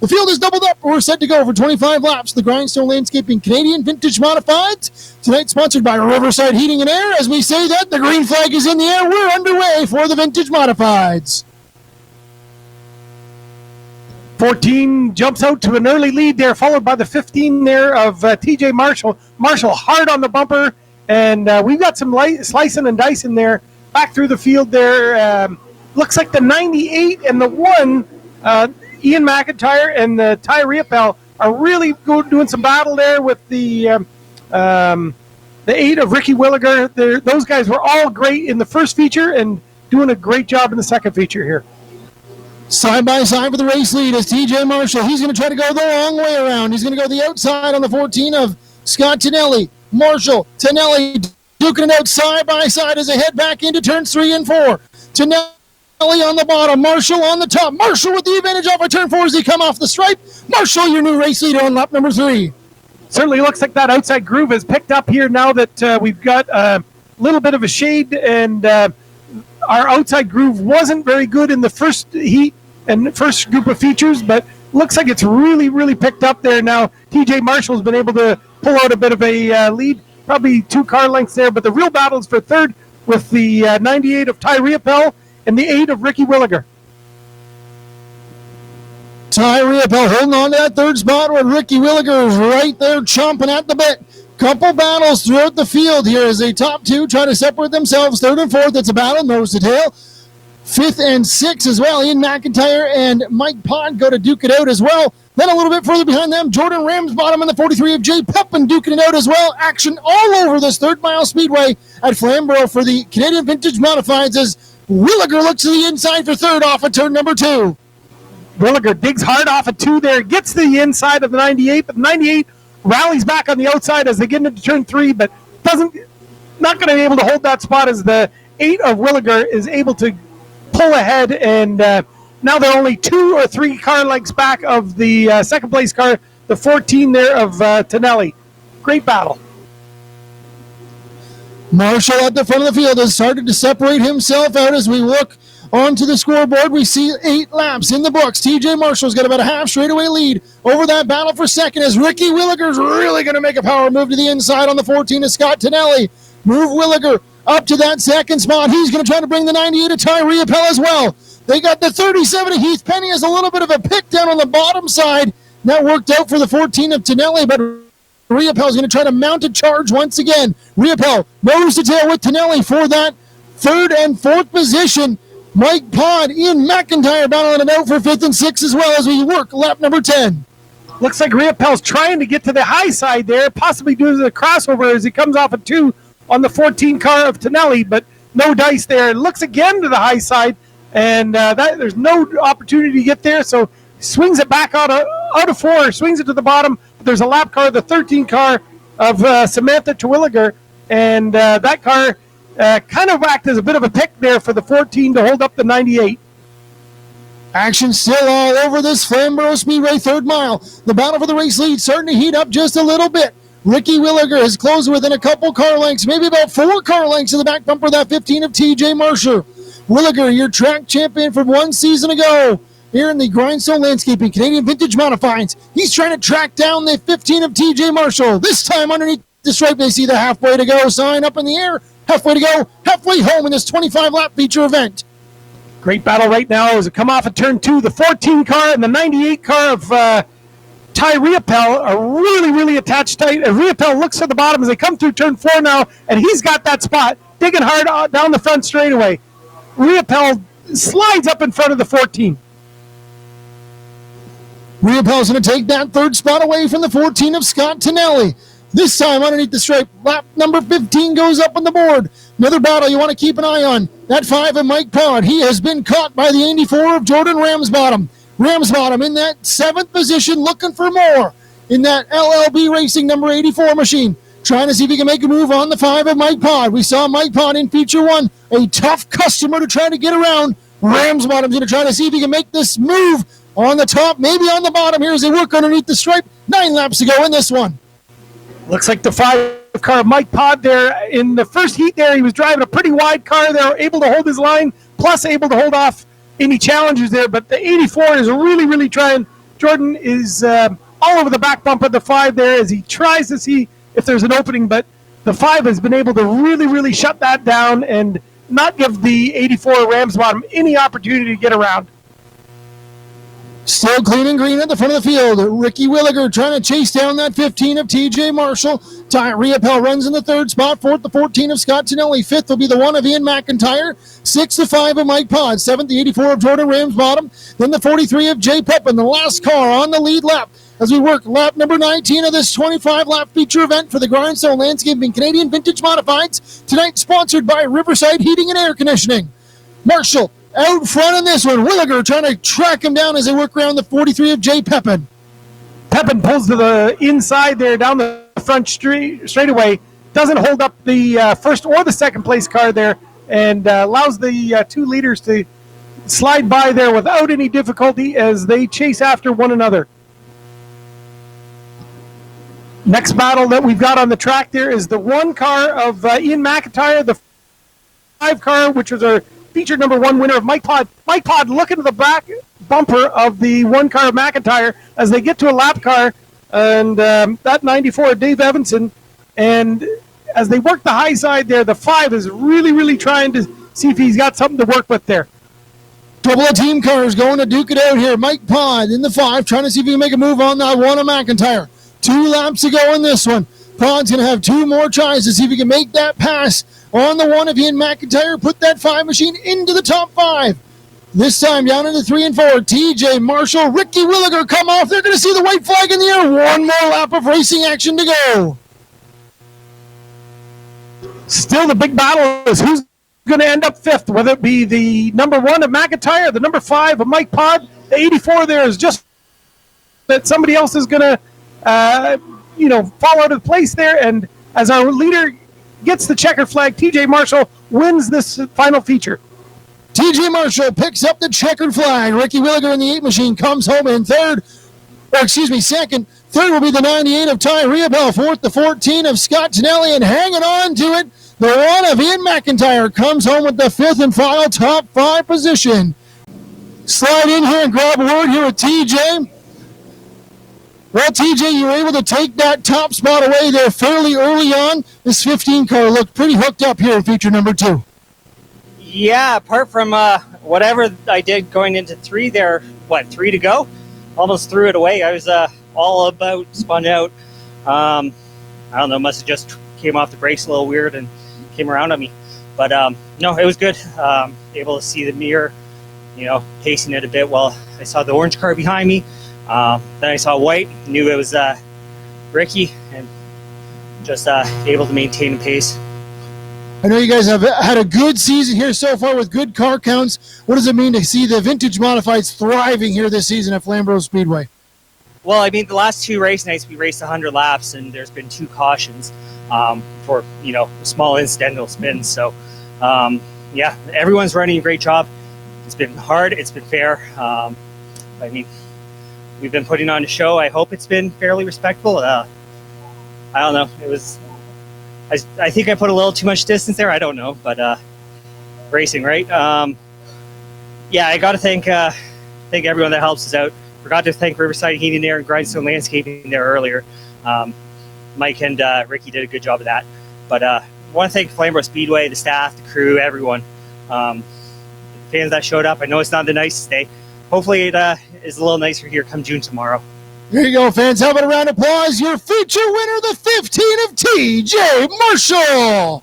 The field is doubled up. We're set to go for 25 laps. The Grindstone Landscaping Canadian Vintage Modifieds. Tonight sponsored by Riverside Heating and Air. As we say that, the green flag is in the air. We're underway for the Vintage Modifieds. 14 jumps out to an early lead there, followed by the 15 there of TJ Marshall. Marshall hard on the bumper, and we've got some slicing and dicing there back through the field there. Looks like the 98 and the 1, Ian McIntyre and the Ty Riopelle are really doing some battle there with the 8 of Ricky Willigar. Those guys were all great in the first feature and doing a great job in the second feature here. Side by side for the race lead is TJ Marshall. He's going to try to go the long way around. He's going to go the outside on the 14 of Scott Tonelli. Marshall, Tonelli duking it out side by side as they head back into turns 3 and 4. Tonelli on the bottom, Marshall on the top. Marshall with the advantage off of turn 4 as he come off the stripe. Marshall, your new race leader on lap number 3. Certainly looks like that outside groove has picked up here now that we've got a little bit of a shade, and our outside groove wasn't very good in the first heat and first group of features, but looks like it's really, really picked up there now. TJ Marshall's been able to pull out a bit of a lead, probably 2 car lengths there, but the real battle is for third with the 98 of Ty Riopelle and the 8 of Ricky Willigar. Ty Riopelle holding on to that third spot where Ricky Willigar is right there chomping at the bit. Couple battles throughout the field here as they top 2 try to separate themselves. Third and fourth, it's a battle, nose to tail. 5th and 6th as well. Ian McIntyre and Mike Pond go to duke it out as well. Then a little bit further behind them, Jordan Ramsbottom and the 43 of Jay Pepin duking it out as well. Action all over this 3rd Mile Speedway at Flamboro for the Canadian Vintage Modifieds as Willigar looks to the inside for third off of turn number 2. Willigar digs hard off of 2 there, gets to the inside of the 98, but the 98 rallies back on the outside as they get into turn 3, but not going to be able to hold that spot as the 8 of Willigar is able to pull ahead, and now they're only 2 or 3 car lengths back of the second place car, the 14 there of Tonelli. Great battle. Marshall at the front of the field has started to separate himself out as we look onto the scoreboard. We see 8 laps in the books. TJ Marshall's got about a half straightaway lead over that battle for second as Ricky Willigar's really going to make a power move to the inside on the 14 of Scott Tonelli. Move Willigar up to that second spot. He's going to try to bring the 98 of Ty Riopelle as well. They got the 37 of Heath Penny as a little bit of a pick down on the bottom side. That worked out for the 14 of Tonelli, but Riopelle's going to try to mount a charge once again. Riopelle nose to tail with Tonelli for that 3rd and 4th position. Mike Pond, Ian McIntyre battling it out for 5th and 6th as well as we work lap number 10. Looks like Riopelle's trying to get to the high side there, possibly doing the crossover as he comes off of 2 on the 14 car of Tonelli, but no dice there. Looks again to the high side, and there's no opportunity to get there, so swings it back out of 4, swings it to the bottom. But there's a lap car, the 13 car of Samantha Terwilliger, and that car kind of acted as a bit of a pick there for the 14 to hold up the 98. Action still all over this Flamboro Speedway 3rd mile. The battle for the race lead starting to heat up just a little bit. Ricky Willigar has closed within a couple car lengths, maybe about 4 car lengths in the back bumper of that 15 of TJ Marshall. Willigar, your track champion from 1 season ago, here in the Grindstone Landscaping Canadian Vintage Modifieds. He's trying to track down the 15 of TJ Marshall. This time underneath the stripe, they see the halfway to go sign up in the air. Halfway to go, halfway home in this 25-lap feature event. Great battle right now as it come off of turn 2. The 14 car and the 98 car of Ty Riopelle are really, really attached tight. And Riopelle looks at the bottom as they come through turn 4 now, and he's got that spot, digging hard down the front straightaway. Riopelle slides up in front of the 14. Riopelle's going to take that 3rd spot away from the 14 of Scott Tonelli. This time underneath the stripe, lap number 15 goes up on the board. Another battle you want to keep an eye on. That 5 of Mike Pond. He has been caught by the 84 of Jordan Ramsbottom. Ramsbottom in that 7th position looking for more in that LLB Racing number 84 machine. Trying to see if he can make a move on the 5 of Mike Pond. We saw Mike Pond in feature 1. A tough customer to try to get around. Ramsbottom's going to try to see if he can make this move on the top, maybe on the bottom here as they work underneath the stripe. 9 laps to go in this one. Looks like the 5 car of Mike Pond there. In the first heat there, he was driving a pretty wide car there, able to hold his line, plus able to hold off any challenges there. But the 84 is really, really trying Jordan is all over the back bump of the 5 there as he tries to see if there's an opening, but the 5 has been able to really, really shut that down and not give the 84 Ramsbottom any opportunity to get around. Still clean and green at the front of the field. Ricky Willigar trying to chase down that 15 of TJ Marshall. Ty Riopelle runs in the 3rd spot. 4th, the 14 of Scott Tonelli. 5th will be the 1 of Ian McIntyre. 6th, the 5 of Mike Pod. 7th, the 84 of Jordan Ramsbottom. Then the 43 of Jay Pepin, the last car on the lead lap. As we work lap number 19 of this 25-lap feature event for the Grindstone Landscaping Canadian Vintage Modifieds. Tonight sponsored by Riverside Heating and Air Conditioning. Marshall out front in this one. Willigar trying to track him down as they work around the 43 of Jay Pepin. Pepin pulls to the inside there down the front straightaway. Doesn't hold up the first or the second place car there and allows the 2 leaders to slide by there without any difficulty as they chase after one another. Next battle that we've got on the track there is the 1 car of Ian McIntyre, the 5 car, which was our feature number 1 winner of Mike Pod. Mike Pod looking to the back bumper of the 1 car of McIntyre as they get to a lap car, and that 94 of Dave Evanson. And as they work the high side there, the 5 is really, really trying to see if he's got something to work with there. Couple of team cars going to duke it out here. Mike Pod in the 5 trying to see if he can make a move on that 1 of McIntyre. 2 laps to go in this one. Pod's going to have 2 more tries to see if he can make that pass on the 1 of Ian McIntyre, put that 5 machine into the top 5. This time down into 3 and 4. TJ Marshall, Ricky Willigar come off. They're going to see the white flag in the air. 1 more lap of racing action to go. Still the big battle is who's going to end up 5th, whether it be the number 1 of McIntyre, the number 5 of Mike Pod. The 84 there is just that somebody else is going to fall out of place there, and as our leader gets the checker flag, TJ Marshall wins this final feature. TJ Marshall picks up the checkered flag. Ricky Willigar in the 8 machine comes home in second. 3rd will be the 98 of Ty Riopelle. 4th, the 14 of Scott Tonelli, and hanging on to it, the 1 of Ian McIntyre comes home with the 5th and final top 5 position. Slide in here and grab a word here with TJ. Well, TJ, you were able to take that top spot away there fairly early on. This 15 car looked pretty hooked up here in feature number 2. Yeah, apart from whatever I did going into 3 there, 3 to go? Almost threw it away. I was all about spun out. I don't know, must have just came off the brakes a little weird and came around on me. But no, it was good. Able to see the mirror, pacing it a bit while I saw the orange car behind me. Then I saw white, knew it was Ricky, and just able to maintain the pace. I know you guys have had a good season here so far with good car counts. What does it mean to see the vintage modifieds thriving here this season at Flamboro Speedway? Well, I mean, the last 2 race nights we raced 100 laps, and there's been 2 cautions for small incidental spins. So yeah, everyone's running a great job. It's been hard. It's been fair. I mean, we've been putting on a show. I hope it's been fairly respectful. I don't know. It was. I think I put a little too much distance there. I don't know, but racing, right? Yeah, I got to thank everyone that helps us out. Forgot to thank Riverside Heating and Air and Grindstone Landscaping there earlier. Mike and Ricky did a good job of that. But I want to thank Flamboro Speedway, the staff, the crew, everyone. The fans that showed up. I know it's not the nicest day. Hopefully it is a little nicer here come June tomorrow. Here you go, fans. How about a round of applause? Your feature winner, the 15 of TJ Marshall.